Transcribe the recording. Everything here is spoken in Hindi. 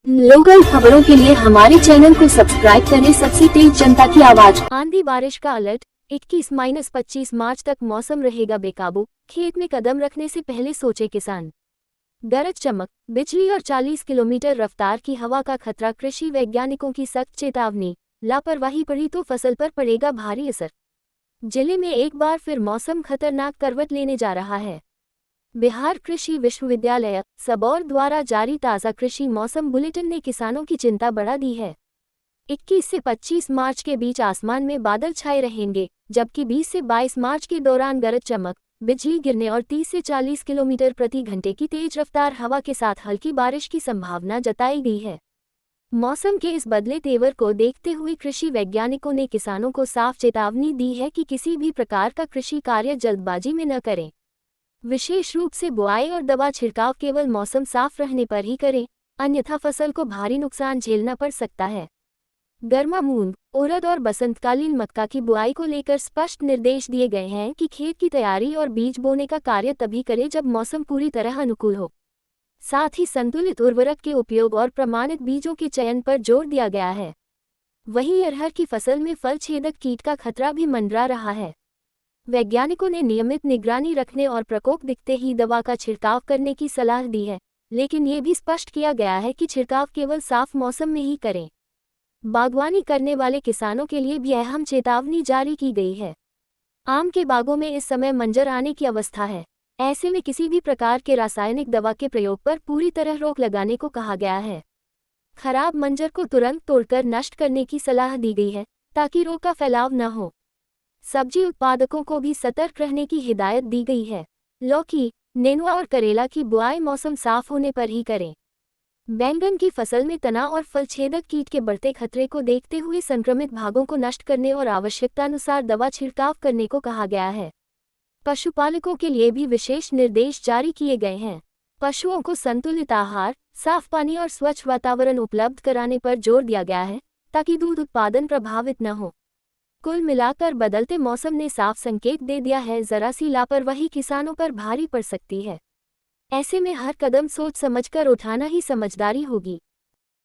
लोकल खबरों के लिए हमारे चैनल को सब्सक्राइब करें। सबसे तेज जनता की आवाज। आंधी बारिश का अलर्ट। 21-25 मार्च तक मौसम रहेगा बेकाबू, खेत में कदम रखने से पहले सोचे किसान। गरज चमक, बिजली और 40 किलोमीटर रफ्तार की हवा का खतरा। कृषि वैज्ञानिकों की सख्त चेतावनी। लापरवाही पड़ी तो फसल पर पड़ेगा भारी असर। जिले में एक बार फिर मौसम खतरनाक करवट लेने जा रहा है। बिहार कृषि विश्वविद्यालय सबौर द्वारा जारी ताज़ा कृषि मौसम बुलेटिन ने किसानों की चिंता बढ़ा दी है। 21 से 25 मार्च के बीच आसमान में बादल छाए रहेंगे, जबकि 20 से 22 मार्च के दौरान गरज चमक, बिजली गिरने और 30 से 40 किलोमीटर प्रति घंटे की तेज रफ्तार हवा के साथ हल्की बारिश की संभावना जताई गई है। मौसम के इस बदले तेवर को देखते हुए कृषि वैज्ञानिकों ने किसानों को साफ चेतावनी दी है कि किसी भी प्रकार का कृषि कार्य जल्दबाजी में न करें। विशेष रूप से बुआई और दवा छिड़काव केवल मौसम साफ रहने पर ही करें, अन्यथा फसल को भारी नुकसान झेलना पड़ सकता है। गर्मा मूंग, उड़द और बसंतकालीन मक्का की बुआई को लेकर स्पष्ट निर्देश दिए गए हैं कि खेत की तैयारी और बीज बोने का कार्य तभी करें जब मौसम पूरी तरह अनुकूल हो। साथ ही संतुलित उर्वरक के उपयोग और प्रमाणित बीजों के चयन पर जोर दिया गया है। वहीं अरहर की फसल में फल छेदक कीट का खतरा भी मंडरा रहा है। वैज्ञानिकों ने नियमित निगरानी रखने और प्रकोप दिखते ही दवा का छिड़काव करने की सलाह दी है, लेकिन ये भी स्पष्ट किया गया है कि छिड़काव केवल साफ मौसम में ही करें। बागवानी करने वाले किसानों के लिए भी अहम चेतावनी जारी की गई है। आम के बागों में इस समय मंजर आने की अवस्था है। ऐसे में किसी भी प्रकार के रासायनिक दवा के प्रयोग पर पूरी तरह रोक लगाने को कहा गया है। खराब मंजर को तुरंत तोड़कर नष्ट करने की सलाह दी गई है, ताकि रोग का फैलाव न हो। सब्जी उत्पादकों को भी सतर्क रहने की हिदायत दी गई है। लौकी, नेनुआ और करेला की बुआई मौसम साफ होने पर ही करें। बैंगन की फसल में तना और फल छेदक कीट के बढ़ते खतरे को देखते हुए संक्रमित भागों को नष्ट करने और आवश्यकतानुसार दवा छिड़काव करने को कहा गया है। पशुपालकों के लिए भी विशेष निर्देश जारी किए गए हैं। पशुओं को संतुलित आहार, साफ पानी और स्वच्छ वातावरण उपलब्ध कराने पर जोर दिया गया है, ताकि दूध उत्पादन प्रभावित न हो। कुल मिलाकर बदलते मौसम ने साफ संकेत दे दिया है, जरा सी लापरवाही किसानों पर भारी पड़ सकती है। ऐसे में हर कदम सोच समझकर उठाना ही समझदारी होगी।